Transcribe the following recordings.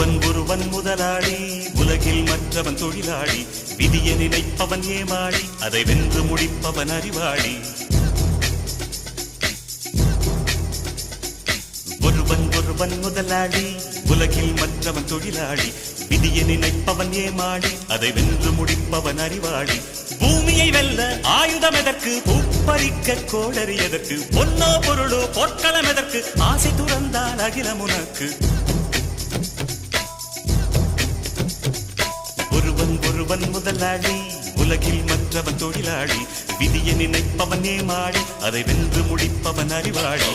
ஒருவன் முதலாளி, உலகில் மற்றவன் தொழிலாளி. விதியை நினைப்பவன் ஏமாளி, அதை வென்று முடிப்பவன் அறிவாளி. ஒருவன் முதலாளி, உலகில் மற்றவன் தொழிலாளி. விதியை நினைப்பவன் ஏமாளி, அதை வென்று முடிப்பவன் அறிவாளி. பூமியை வெல்ல ஆயுதம் எதற்கு, பூப்பறிக்க கோடரி எதற்கு, பொன்னோ பொருளோ பொற்களம் எதற்கு, ஆசை துறந்தால் அகிலம் உனக்கு. ஒருவன் முதலாளி, உலகில் மற்றவன் தொழிலாளி. விதியை நினைப்பவன் ஏமாளி, அதை வென்று முடிப்பவன் அறிவாளி.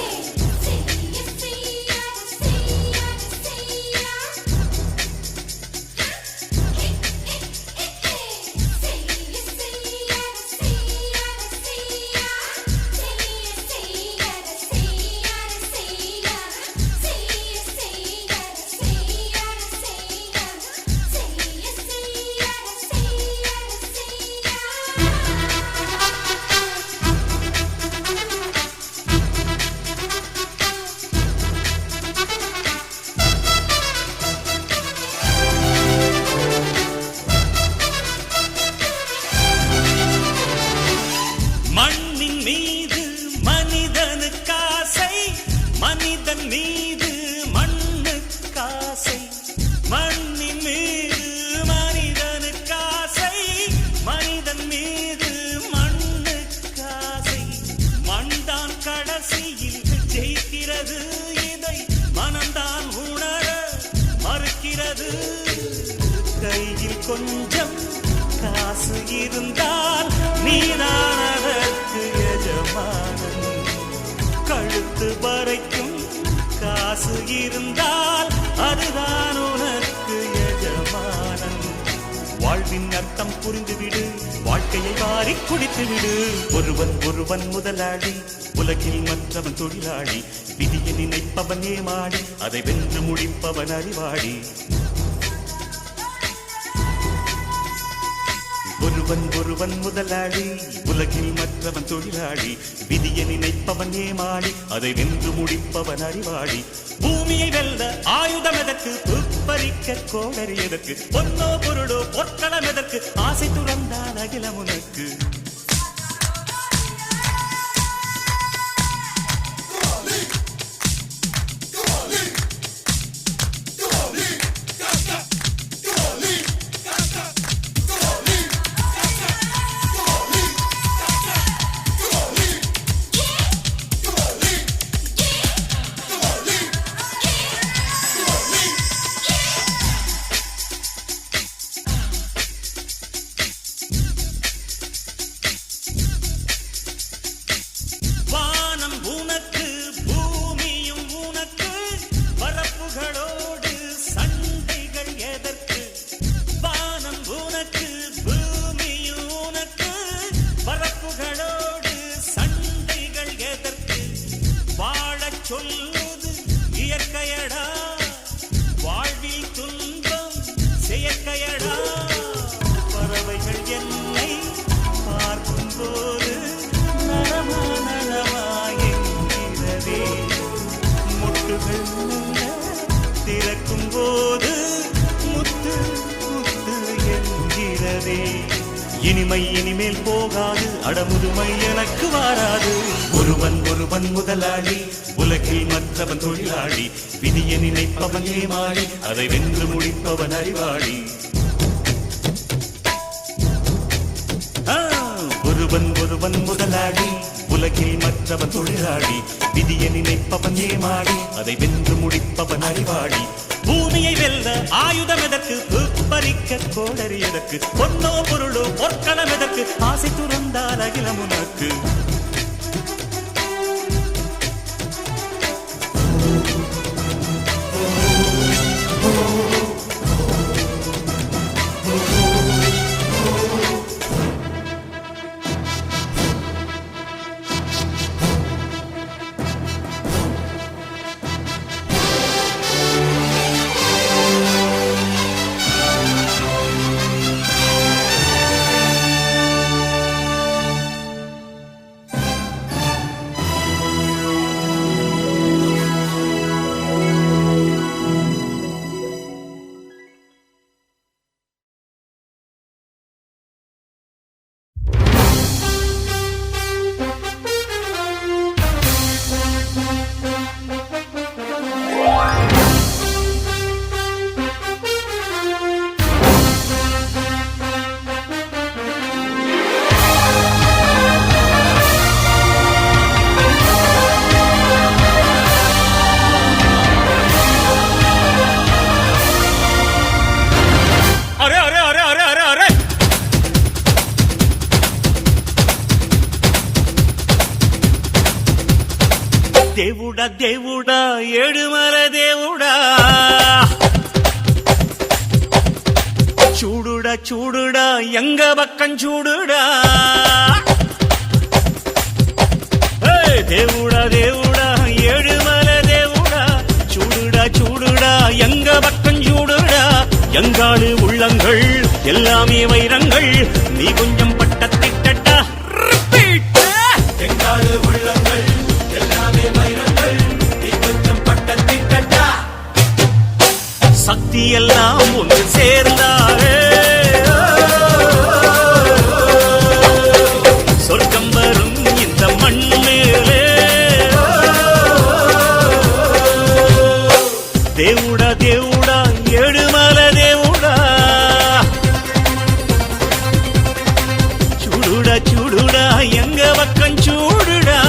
மனிதன் மீது மண்ணுக்காசை, மண்ணின் மீது மனிதனுக்காசை, மனிதன் மீது மண்ணுக்காசை. மண்தான் கடைசியில் ஜெயிக்கிறது, இதை மனம்தான் உணர மறுக்கிறது. கையில் கொஞ்சம் காசு இருந்தால் நீதான் அதற்கு எஜமானன். கழுத்து வரைக்கும் காசு இருந்தால் அதுதான் உனக்கு எஜமானன். வாழ்வின் அர்த்தம் புரிந்துவிடு, வாழ்க்கையை வாரி குடித்துவிடு. ஒருவன் முதலாளி, உலகில் மற்றவன் தொழிலாளி. விதியை நினைப்பவன் ஏமாளி, அதை வென்று முடிப்பவன் அறிவாளி. ஒருவன் முதலாளி, உலகில் மற்றவன் தொழிலாளி. விதியை நினைப்பவன் ஏமாளி, அதை வென்று முடிப்பவன் அறிவாளி. பூமியை வெல்ல ஆயுதம் எதற்கு, பறிக்க கோடரி எதற்கு, பொன்னோ பொருளோ பொற்களம் எதற்கு, ஆசை துறந்தால் அகிலம் உனக்கு. சொல்லுது இயற்கையடா, வாழ்வில் துன்பம் செயற்கையடா. பறவைகள் என்னை பார்க்கும் போது நலமா என்கிறதே. முட்டுகள் திறக்கும் போது முத்து முத்து என்கிறதே. இனிமை இனிமேல் போகாது, அடமுதுமை எனக்கு வாராது. ஒருவன் முதலாளி, உலகில் மற்றவன் தொழிலாளி. விதியை நினைப்பவன் ஏமாளி, அதை வென்று முடிப்பவன் அறிவாளி. ஒருவன் முதலாளி, உலகில் மற்றவன் தொழிலாளி. விதியை நினைப்பவன் ஏமாளி, அதை வென்று முடிப்பவன் அறிவாளி. பூமியை வெல்ல ஆயுதம் எதற்கு, பறிக்க கோடரி எதற்கு, பொன்னோ பொருளோ பொற்களம் எதற்கு, ஆசை துறந்தால் அகிலம் உனக்கு. దేవుడా ఏడుమల దేవుడా చూడుడా చూడుడా ఎంగ పక్కం చూడుడా దేవుడా దేవుడా ఏడుమల దేవుడా చూடுடா చూடுடா எங்க பக்கம் சூடுடா எங்காடு உள்ளங்கள் எல்லாமே வைரங்கள் நீ கொஞ்சம் பட்டத்திட்டா எங்காடு உள்ளங்கள் எல்லாமே வைரங்கள் நீ கொஞ்சம் பட்டத்திட்டா சக்தி எல்லாம் ஒன்று சேர்ந்தாரே சொர்க்கம் வரும் இந்த மண் மேலே దేవుడా దేవుడా ఏడుమల దేవుడా చూడుడా చూడుడా ఎంగ పక్కం చూడుడా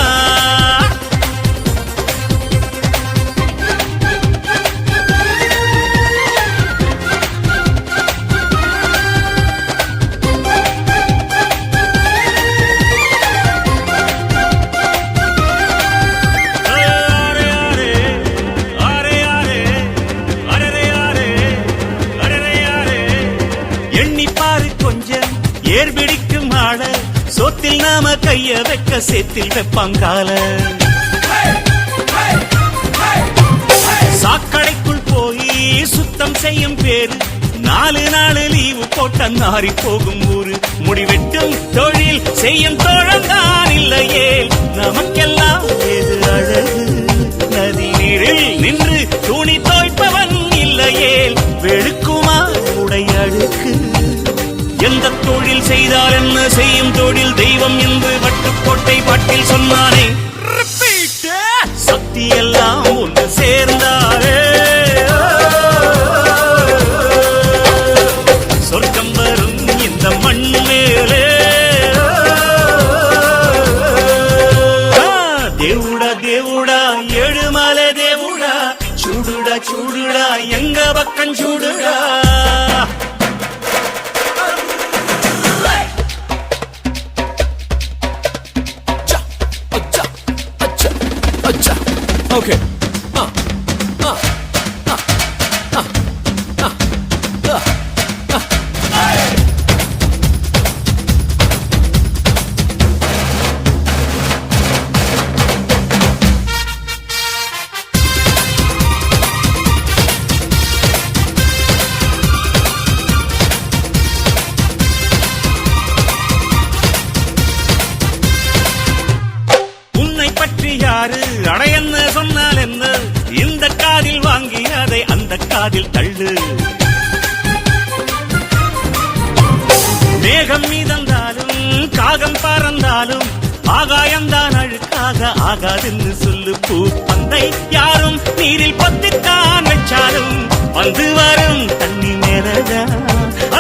ஏர்பிடிக்கும் ஆள சோத்தில் நாம கைய வைக்க சேத்தில் வெப்பாங்கால சாக்கடைக்குள் போய் சுத்தம் செய்யும் பேரு 4 நாள் லீவு போட்ட நாரி போகும் ஊரு முடிவெட்டும் தொழில் செய்யும் தோழந்தான் இல்லையே நமக்கெல்லாம் ஏது அழகு நதி நீரில் நின்று துணி தோய்ப்பவன் இல்லையே வெளுக்குமா உடை அழுக்கு எந்த தொழில் செய்தால் என்ன செய்யும் தொழில் தெய்வம் என்று வட்டுக்கோட்டை பாட்டில் சொன்னானே சக்தி எல்லாம் ஒன்று சேர்ந்தாரே சொர்க்கம் வரும் இந்த மண் மேலே దేవుడా దేవుడా ఏడుమల దేవుడా చూడుడా చూడుడా ఎంగ పక్కం చూడుడా Okay. உன்னை பற்றி யாரு அடையன்னு சொன்னால் என்ன இந்த காதில் வாங்கி அதை அந்த காதில் தள்ளு மேகம் மீதந்தாலும் காகம் பறந்தாலும் ஆகாயம்தான் அழுக்காக ஆகாதுன்னு சொல்லு பூ பந்தை யாரும் நீரில் பத்தித்தான் வச்சாலும் வந்து வரும் தண்ணி மேலதா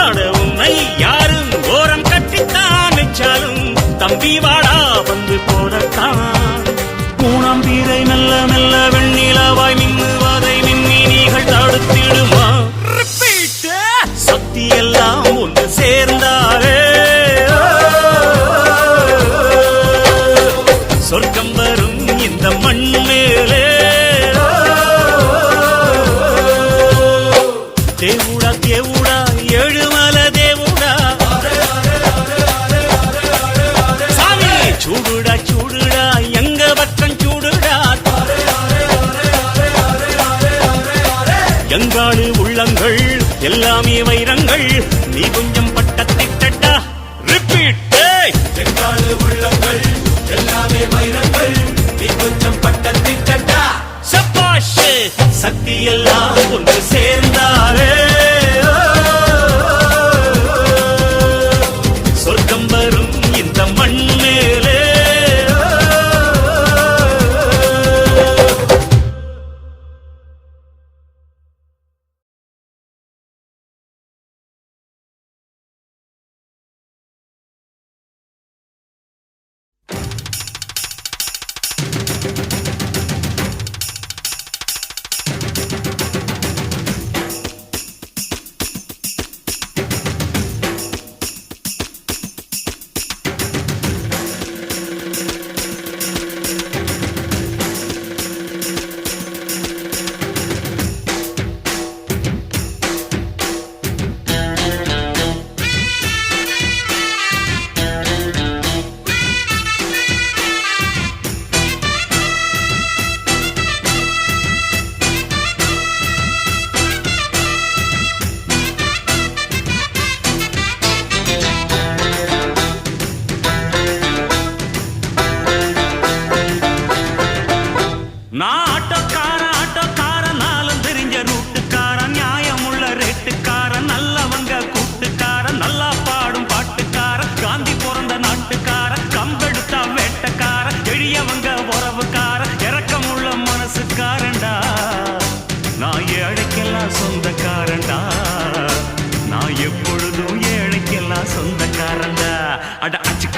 ஆட உன்னை யாரும் ஓரம் கட்டித்தான் வச்சாலும் தம்பி வாடா வந்து போடத்தான் மூணாம் பீரை மெல்ல மெல்ல வெண்ணிலவாய் மின்னுவதை மின்மினிகள் தடுத்திடுமா சக்தி எல்லாம் ஒன்று சேர்ந்தாரே சொர்க்கம் வரும் இந்த மண் மேலே దేవుడా దేవుడా ఏడుమల దేవుడా சாமி చూడుడా చూడుడా ఎంగ పక్కం చూడుడా எங்காடு உள்ளங்கள் எல்லாமே வைரங்கள் நீ கொஞ்சம் பட்டத்திட்டா ரிப்பீட் எங்காடு உள்ளங்கள் எல்லாமே வைரங்கள் நீ கொஞ்சம் பட்டத்திட்டா சபாஷ் சக்தி எல்லாம் ஒன்று சேர்ந்தாரே சொர்க்கம் வரும் இந்த மண் மேலே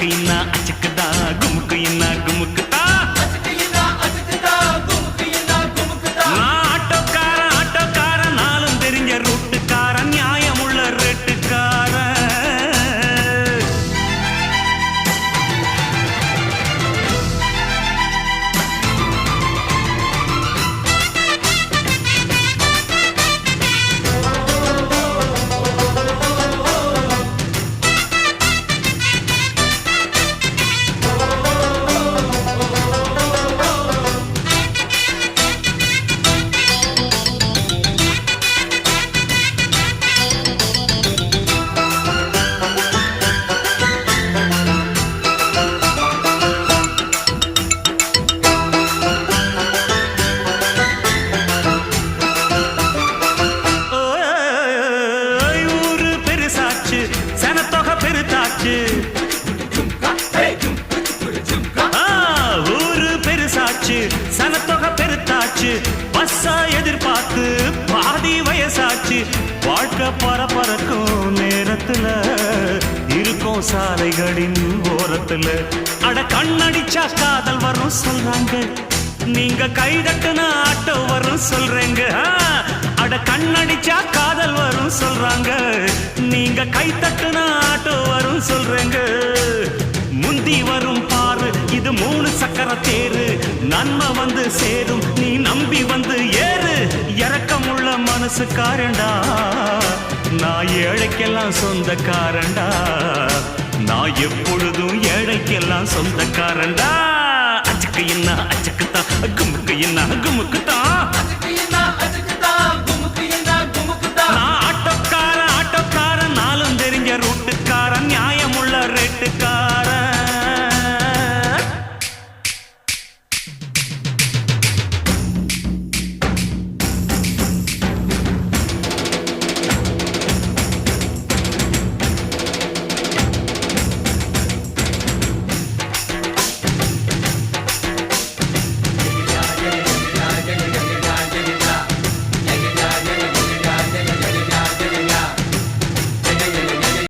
அச்சுக்கு இன்னா அச்சுக்குதா குமுக்கு இன்னா குமுக்குதா நான் ஆட்டோக்காரன் நாளும் தெரிஞ்ச ரூட்டுக்காரன் நியாயமுள்ள ரேட்டுக்காரன் சனத்தொகை பெருத்தாச்சு ஊரு பெருசாச்சு சனத்தொகை பெருத்தாச்சு பஸ்ஸா எதிர்பார்த்து பாதி வயசாச்சு வாழ்க்கை பரபரக்கும் நேரத்துல இருக்கும் சாலைகளின் ஓரத்துல அட கண்ணடிச்சா காதல் வரும் சொல்றாங்க நீங்க கை தட்டுனா ஆட்டோ வரும் சொல்றேங்க அட கண்ணடிச்சா காதல் வரும் சொல்றாங்க நீங்க கை தட்டுனா ஆட்டோ வரும் சொல்றேங்க முந்தி வரும் பாரு இது 3 சக்கர தேரு நன்மை வந்து சேரும் நீ நம்பி வந்து ஏறு இரக்கமுள்ள மனசுக்காரண்டா நான் ஏழைக்கெல்லாம் சொந்தக்காரண்டா நான் எப்பொழுதும் ஏழைக்கெல்லாம் சொந்தக்காரண்டா அச்சுக்கு என்ன அச்சுக்குத்தான் குமுக்கு என்ன குமுக்குத்தான்